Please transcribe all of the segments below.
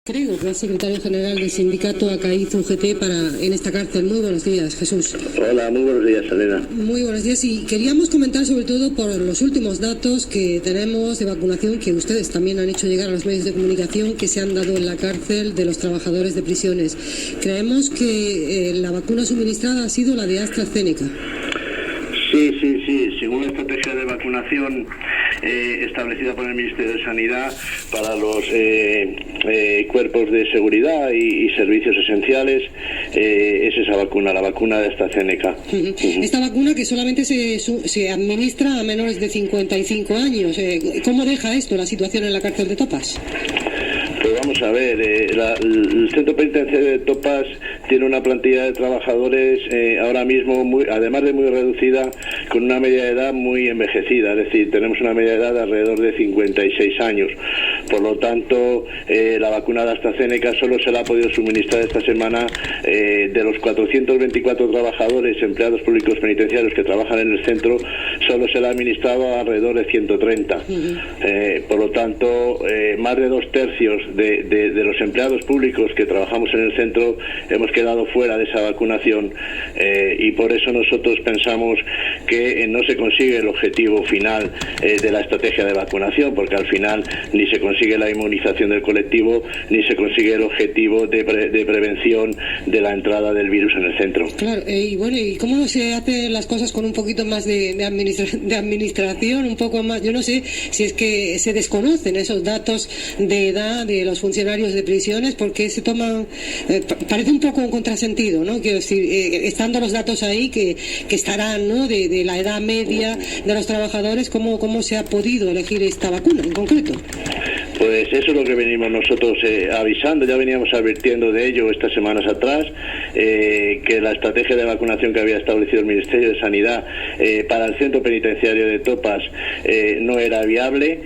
Creo que es secretario general del sindicato ACAIZ UGT en esta cárcel. Muy buenos días, Jesús. Hola, muy buenos días, Elena. Muy buenos días, y queríamos comentar sobre todo por los últimos datos que tenemos de vacunación que ustedes también han hecho llegar a los medios de comunicación que se han dado en la cárcel de los trabajadores de prisiones. Creemos que la vacuna suministrada ha sido la de AstraZeneca. Sí. Según la estrategia de vacunación establecida por el Ministerio de Sanidad para los cuerpos de seguridad y servicios esenciales, es esa vacuna, la vacuna de AstraZeneca. Esta vacuna que solamente se administra a menores de 55 años. ¿Cómo deja esto la situación en la cárcel de Topas? Pues vamos a ver, el centro penitenciario de Topas tiene una plantilla de trabajadores ahora mismo, además de muy reducida, con una media de edad muy envejecida, es decir, tenemos una media de edad de alrededor de 56 años. Por lo tanto, la vacuna de AstraZeneca solo se la ha podido suministrar esta semana de los 424 trabajadores, empleados públicos penitenciarios que trabajan en el centro, solo se la ha administrado a alrededor de 130. Por lo tanto, más de 2/3 de los empleados públicos que trabajamos en el centro hemos quedado fuera de esa vacunación, y por eso nosotros pensamos que no se consigue el objetivo final de la estrategia de vacunación, porque al final ni se consigue la inmunización del colectivo ni se consigue el objetivo de prevención de la entrada del virus en el centro. Claro, y bueno, ¿y cómo se hacen las cosas con un poquito más de administración, un poco más? Yo no sé si es que se desconocen esos datos de edad de los funcionarios de prisiones, porque se toman, parece un poco un contrasentido, ¿no? Quiero decir, estando los datos ahí que estarán, ¿no? De la edad media de los trabajadores, ¿cómo se ha podido elegir esta vacuna en concreto? Pues eso es lo que venimos nosotros avisando, ya veníamos advirtiendo de ello estas semanas atrás, que la estrategia de vacunación que había establecido el Ministerio de Sanidad para el centro penitenciario de Topas no era viable.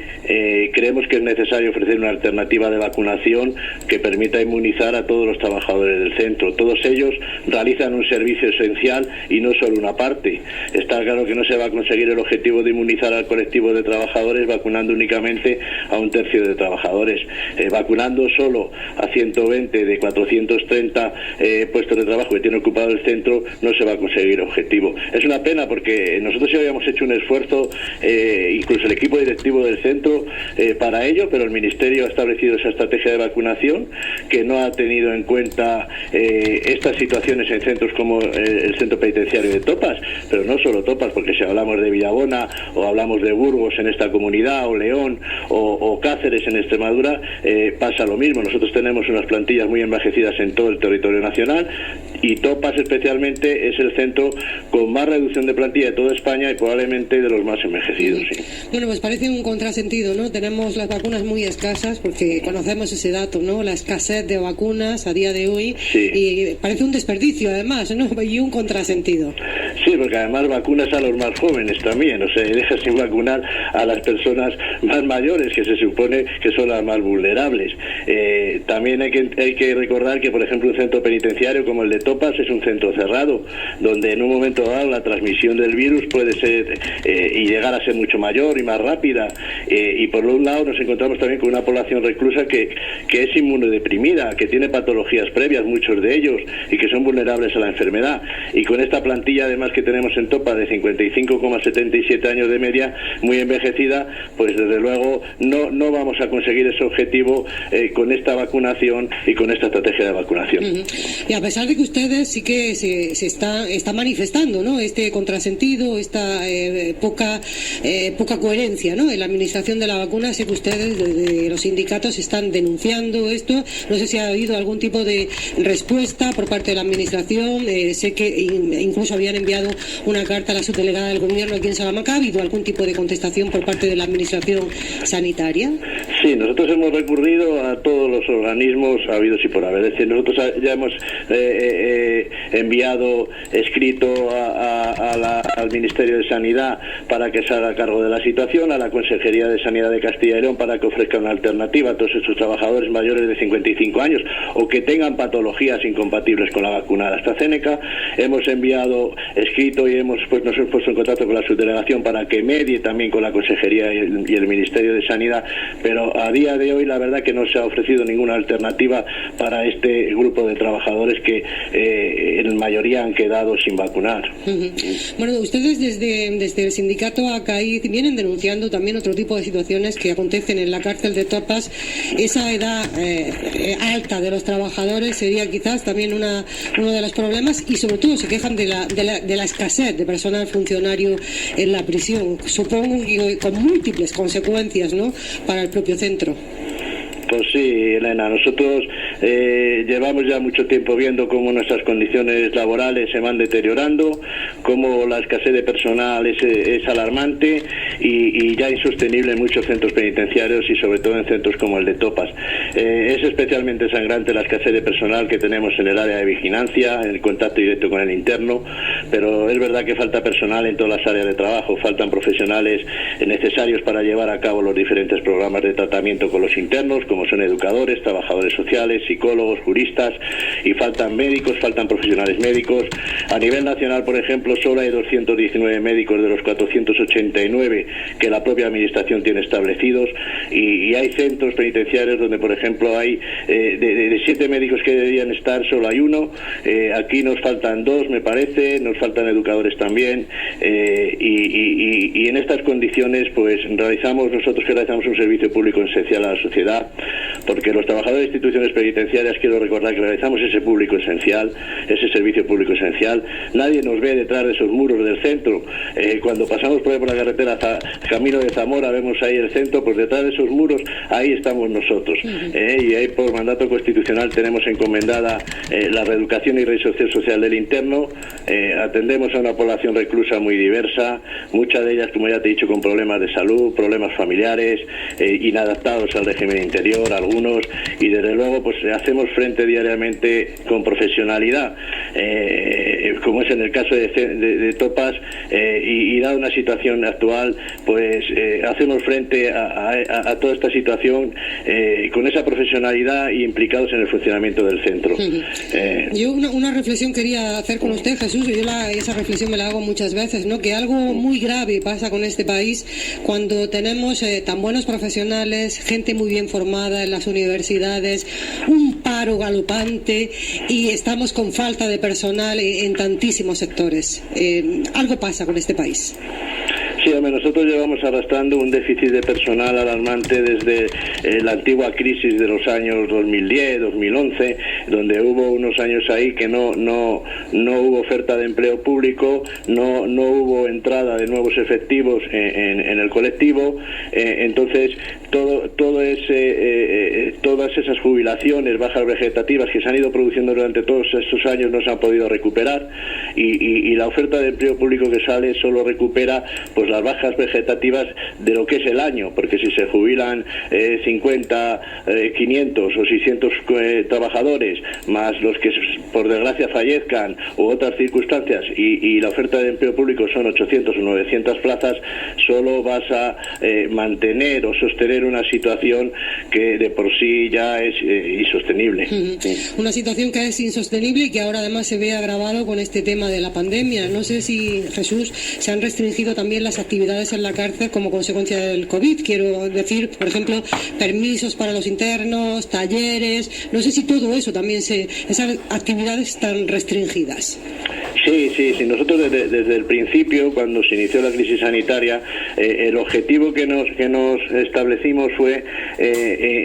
Creemos que es necesario ofrecer una alternativa de vacunación que permita inmunizar a todos los trabajadores del centro. Todos ellos realizan un servicio esencial y no solo una parte. Está claro que no se va a conseguir el objetivo de inmunizar al colectivo de trabajadores vacunando únicamente a 1/3 de trabajadores. Vacunando solo a 120 de 430 puestos de trabajo que tiene ocupado el centro no se va a conseguir el objetivo. Es una pena porque nosotros ya habíamos hecho un esfuerzo, incluso el equipo directivo del centro, para ello, pero el Ministerio ha establecido esa estrategia de vacunación que no ha tenido en cuenta estas situaciones en centros como el centro penitenciario de Topas, pero no solo Topas, porque si hablamos de Villabona o hablamos de Burgos en esta comunidad, o León o Cáceres en Extremadura, pasa lo mismo. Nosotros tenemos unas plantillas muy envejecidas en todo el territorio nacional, y Topas especialmente es el centro con más reducción de plantilla de toda España y probablemente de los más envejecidos. Sí. Bueno, pues parece un contrasentido, ¿no? Tenemos las vacunas muy escasas, porque conocemos ese dato, ¿no? La escasez de vacunas a día de hoy, sí. Y parece un desperdicio además, ¿no? Y un contrasentido. Sí, porque además vacunas a los más jóvenes también, o sea, dejas sin vacunar a las personas más mayores, que se supone que son las más vulnerables. También hay que recordar que, por ejemplo, un centro penitenciario como el de Topas es un centro cerrado, donde en un momento dado la transmisión del virus puede ser y llegar a ser mucho mayor y más rápida, y por un lado nos encontramos también con una población reclusa que es inmunodeprimida, que tiene patologías previas, muchos de ellos, y que son vulnerables a la enfermedad, y con esta plantilla además que tenemos en Topas de 55,77 años de media, muy envejecida, pues desde luego no vamos a conseguir ese objetivo con esta vacunación y con esta estrategia de vacunación. Y a pesar de que ustedes sí que se está manifestando, ¿no? Este contrasentido, esta poca coherencia, ¿no? En la administración de la vacuna, sé que ustedes desde los sindicatos están denunciando esto. No sé si ha habido algún tipo de respuesta por parte de la administración. Sé que incluso habían enviado una carta a la subdelegada del gobierno aquí en Salamanca. ¿Ha habido algún tipo de contestación por parte de la administración sanitaria? Sí, nosotros hemos recurrido a todos los organismos habidos y por haber. Es decir, nosotros ya hemos enviado escrito al Ministerio de Sanidad para que se haga cargo de la situación, a la Consejería de Sanidad de Castilla y León para que ofrezca una alternativa a todos estos trabajadores mayores de 55 años o que tengan patologías incompatibles con la vacuna de AstraZeneca. Hemos enviado escrito y nos hemos puesto en contacto con la subdelegación para que medie también con la Consejería y el Ministerio de Sanidad, pero a día de hoy la verdad que no se ha ofrecido ninguna alternativa para este grupo de trabajadores que en mayoría han quedado sin vacunar. Bueno, ustedes desde el sindicato ACAID vienen denunciando también otro tipo de situaciones que acontecen en la cárcel de Topas. Esa edad alta de los trabajadores sería quizás también uno de los problemas, y sobre todo se quejan de la escasez de personal funcionario en la prisión. Supongo que con múltiples consecuencias, ¿no?, para el propio centro. Pues sí, Elena, nosotros llevamos ya mucho tiempo viendo cómo nuestras condiciones laborales se van deteriorando, cómo la escasez de personal es alarmante y ya insostenible en muchos centros penitenciarios y sobre todo en centros como el de Topas. Es especialmente sangrante la escasez de personal que tenemos en el área de vigilancia, en el contacto directo con el interno, pero es verdad que falta personal en todas las áreas de trabajo, faltan profesionales necesarios para llevar a cabo los diferentes programas de tratamiento con los internos, como son educadores, trabajadores sociales, psicólogos, juristas, y faltan médicos, faltan profesionales médicos. A nivel nacional, por ejemplo, solo hay 219 médicos de los 489 que la propia administración tiene establecidos, y hay centros penitenciarios donde, por ejemplo, hay de 7 médicos que deberían estar, solo hay uno. Aquí nos faltan 2, me parece, nos faltan educadores también, y en estas condiciones pues nosotros realizamos un servicio público esencial a la sociedad, porque los trabajadores de instituciones penitenciarias, quiero recordar que realizamos ese público esencial, ese servicio público esencial. Nadie nos ve detrás de esos muros del centro. Cuando pasamos por la carretera camino de Zamora, vemos ahí el centro, pues detrás de esos muros, ahí estamos nosotros. Y ahí por mandato constitucional tenemos encomendada la reeducación y reinserción social del interno. Atendemos a una población reclusa muy diversa, muchas de ellas, como ya te he dicho, con problemas de salud, problemas familiares, inadaptados al régimen interior, algunos, y desde luego pues hacemos frente diariamente con profesionalidad, como es en el caso de Topas, y dada una situación actual, pues hacemos frente a toda esta situación con esa profesionalidad y implicados en el funcionamiento del centro. Yo una reflexión quería hacer con usted, Jesús. Esa reflexión me la hago muchas veces, ¿no?, que algo muy grave pasa con este país cuando tenemos tan buenos profesionales, gente muy bien formada en las universidades, un paro galopante, y estamos con falta de personal en tantísimos sectores. Algo pasa con este país. Sí, hombre, nosotros llevamos arrastrando un déficit de personal alarmante desde la antigua crisis de los años 2010, 2011, donde hubo unos años ahí que no hubo oferta de empleo público, no hubo entrada de nuevos efectivos en el colectivo. Entonces todas esas jubilaciones, bajas vegetativas que se han ido produciendo durante todos estos años no se han podido recuperar, y la oferta de empleo público que sale solo recupera pues las bajas vegetativas de lo que es el año, porque si se jubilan 50, 500 o 600 trabajadores, más los que por desgracia fallezcan u otras circunstancias, y la oferta de empleo público son 800 o 900 plazas, solo vas a mantener o sostener una situación que de por sí ya es insostenible. Una situación que es insostenible y que ahora además se ve agravado con este tema de la pandemia. No sé si, Jesús, se han restringido también las actividades en la cárcel como consecuencia del COVID. Quiero decir, por ejemplo, permisos para los internos, talleres. No sé si todo eso también esas actividades están restringidas. Sí. Nosotros desde el principio, cuando se inició la crisis sanitaria, el objetivo que nos establecimos fue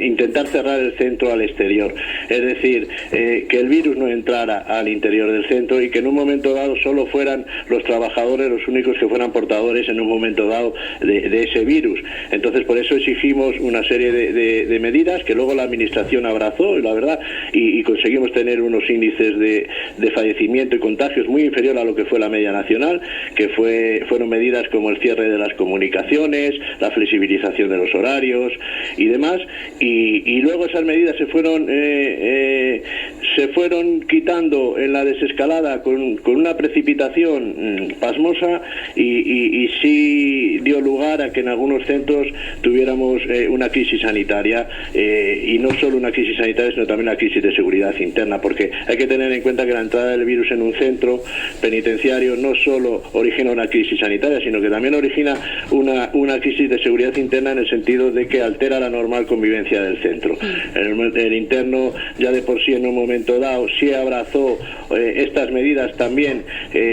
intentar cerrar el centro al exterior. Es decir, que el virus no entrara al interior del centro y que en un momento dado solo fueran los trabajadores los únicos que fueran portadores en un momento dado de ese virus. Entonces, por eso exigimos una serie de medidas que luego la administración abrazó, la verdad, y conseguimos tener unos índices de fallecimiento y contagios muy inferior a lo que fue la media nacional, que fueron medidas como el cierre de las comunicaciones, la flexibilización de los horarios y demás, y luego esas medidas se fueron se fueron quitando en la desescalada con una precipitación pasmosa y sí dio lugar a que en algunos centros tuviéramos una crisis sanitaria, y no solo una crisis sanitaria, sino también una crisis de seguridad interna, porque hay que tener en cuenta que la entrada del virus en un centro penitenciario no solo origina una crisis sanitaria, sino que también origina una crisis de seguridad interna, en el sentido de que altera la normal convivencia del centro. El interno ya de por sí en un momento dado sí abrazó estas medidas también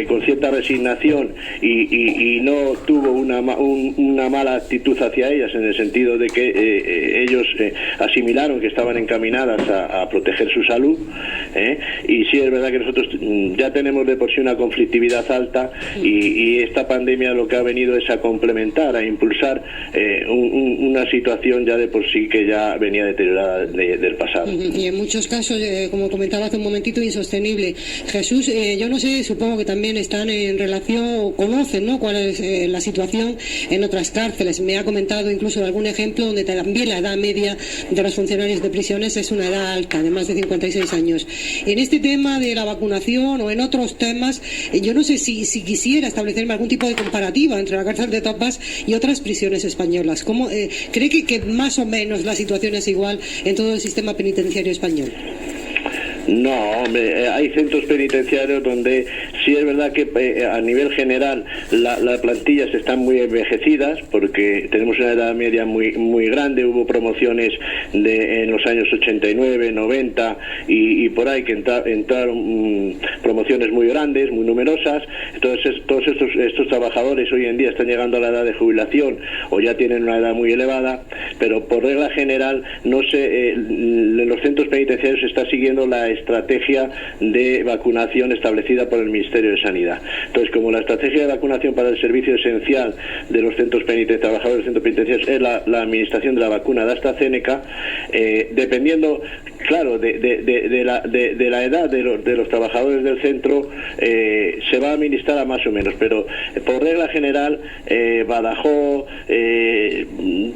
con cierta resignación y no tuvo una mala actitud hacia ellas, en el sentido de que ellos asimilaron que estaban encaminadas a proteger su salud, y sí es verdad que nosotros ya tenemos de por sí una conflictividad alta, y esta pandemia lo que ha venido es a complementar, a impulsar una situación ya de por sí que ya venía deteriorada del pasado. Y en muchos casos, como comentaba hace un momentito, insostenible. Jesús, yo no sé, supongo que también están en relación o conocen, ¿no?, cuál es la situación en otras cárceles. Me ha comentado incluso algún ejemplo donde también la edad media de los funcionarios de prisiones es una edad alta, de más de 56 años. En este tema de la vacunación o en otros temas, yo no sé si quisiera establecerme algún tipo de comparativa entre la cárcel de Topas y otras prisiones españolas. ¿Cómo cree que más o menos la situación es igual en todo el sistema penitenciario español? No, hombre, hay centros penitenciarios donde sí es verdad que a nivel general las plantillas están muy envejecidas, porque tenemos una edad media muy grande. Hubo promociones en los años 89, 90 y por ahí que entraron promociones muy grandes, muy numerosas. Entonces todos estos trabajadores hoy en día están llegando a la edad de jubilación o ya tienen una edad muy elevada, pero por regla general no se en los centros penitenciarios se está siguiendo la estrategia de vacunación establecida por el Ministerio de Sanidad. Entonces, como la estrategia de vacunación para el servicio esencial de los centros penitenciarios, trabajadores de centros penitenciarios, es la administración de la vacuna de AstraZeneca, dependiendo, claro, de la edad de los trabajadores del centro, se va a administrar a más o menos, pero por regla general, Badajoz,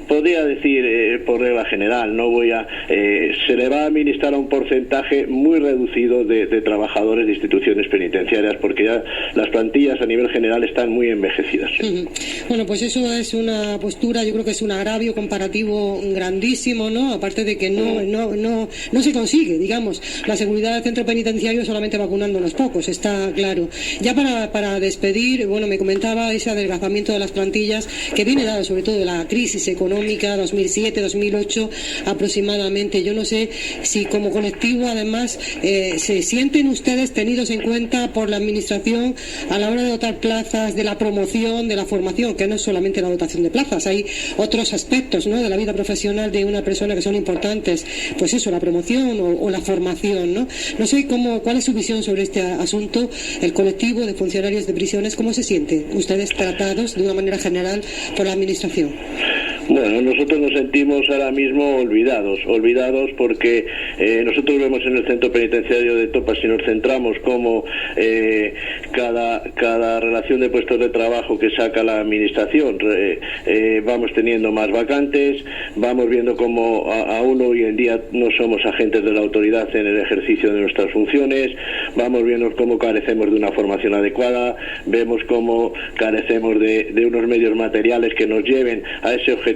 podría decir por regla general, no voy a, se le va a administrar a un porcentaje muy reducido de trabajadores de instituciones penitenciarias, porque ya las plantillas a nivel general están muy envejecidas. Bueno, pues eso es una postura, yo creo que es un agravio comparativo grandísimo, ¿no? Aparte de que no se consigue, digamos, la seguridad del centro penitenciario solamente vacunando a unos pocos, está claro. Ya para despedir, bueno, me comentaba ese adelgazamiento de las plantillas que viene dado sobre todo de la crisis económica 2007-2008 aproximadamente. Yo no sé si como colectivo además se sienten ustedes tenidos en cuenta por la administración a la hora de dotar plazas, de la promoción, de la formación, que no es solamente la dotación de plazas, hay otros aspectos, ¿no?, de la vida profesional de una persona que son importantes, pues eso, la promoción o la formación, ¿no? No sé cuál es su visión sobre este asunto, el colectivo de funcionarios de prisiones, ¿cómo se sienten ustedes tratados de una manera general por la administración? Bueno, nosotros nos sentimos ahora mismo olvidados porque nosotros vemos en el centro penitenciario de Topas, si nos centramos como cada relación de puestos de trabajo que saca la administración, vamos teniendo más vacantes, vamos viendo como aún hoy en día no somos agentes de la autoridad en el ejercicio de nuestras funciones, vamos viendo cómo carecemos de una formación adecuada, vemos cómo carecemos de unos medios materiales que nos lleven a ese objetivo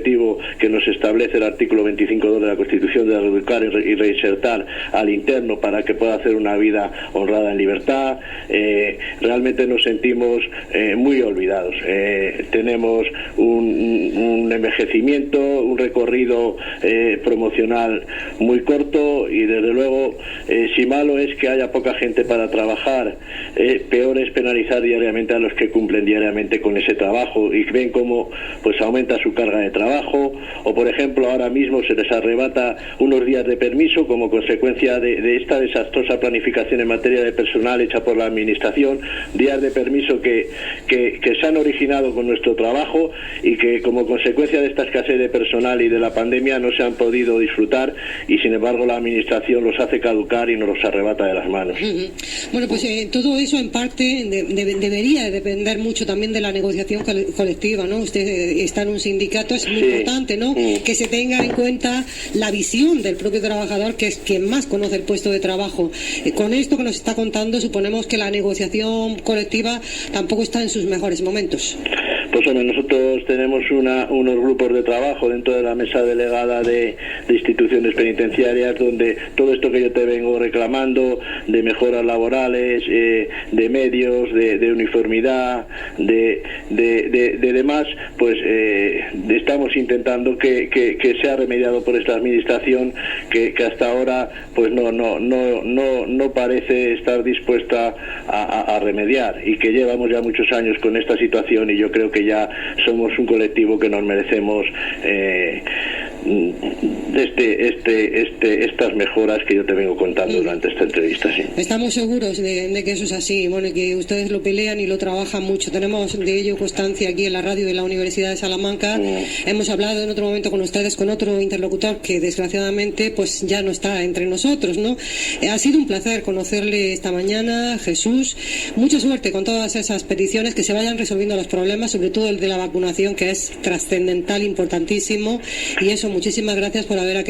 que nos establece el artículo 25.2 de la Constitución, de reeducar y reinsertar al interno para que pueda hacer una vida honrada en libertad. Realmente nos sentimos muy olvidados. Tenemos un envejecimiento, un recorrido promocional muy corto y desde luego, si malo es que haya poca gente para trabajar, peor es penalizar diariamente a los que cumplen diariamente con ese trabajo y ven cómo pues aumenta su carga de trabajo, o por ejemplo ahora mismo se les arrebata unos días de permiso como consecuencia de esta desastrosa planificación en materia de personal hecha por la administración, días de permiso que se han originado con nuestro trabajo y que como consecuencia de esta escasez de personal y de la pandemia no se han podido disfrutar, y sin embargo la administración los hace caducar y nos los arrebata de las manos. Bueno, pues todo eso en parte debería depender mucho también de la negociación colectiva, ¿no? Usted está en un sindicato, es muy importante, ¿no? Que se tenga en cuenta la visión del propio trabajador, que es quien más conoce el puesto de trabajo. Con esto que nos está contando, suponemos que la negociación colectiva tampoco está en sus mejores momentos. Pues hombre, nosotros tenemos unos grupos de trabajo dentro de la mesa delegada de instituciones penitenciarias, donde todo esto que yo te vengo reclamando, de mejoras laborales, de medios, de uniformidad, de demás, pues estamos intentando que sea remediado por esta administración que hasta ahora pues no parece estar dispuesta a remediar, y que llevamos ya muchos años con esta situación, y yo creo que ya somos un colectivo que nos merecemos estas mejoras que yo te vengo contando durante esta entrevista. Sí. Estamos seguros de que eso es así, bueno, que ustedes lo pelean y lo trabajan mucho. Tenemos de ello constancia aquí en la radio de la Universidad de Salamanca. Hemos hablado en otro momento con ustedes, con otro interlocutor que desgraciadamente pues ya no está entre nosotros, ¿no? Ha sido un placer conocerle esta mañana, Jesús. Mucha suerte con todas esas peticiones, que se vayan resolviendo los problemas, sobre todo el de la vacunación, que es trascendental, importantísimo, y eso, muchísimas gracias por haber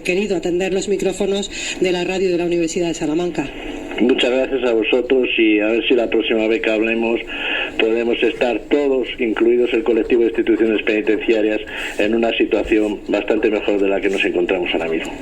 querido atender los micrófonos de la radio de la Universidad de Salamanca. Muchas gracias a vosotros, y a ver si la próxima vez que hablemos podemos estar todos, incluidos el colectivo de instituciones penitenciarias, en una situación bastante mejor de la que nos encontramos ahora mismo.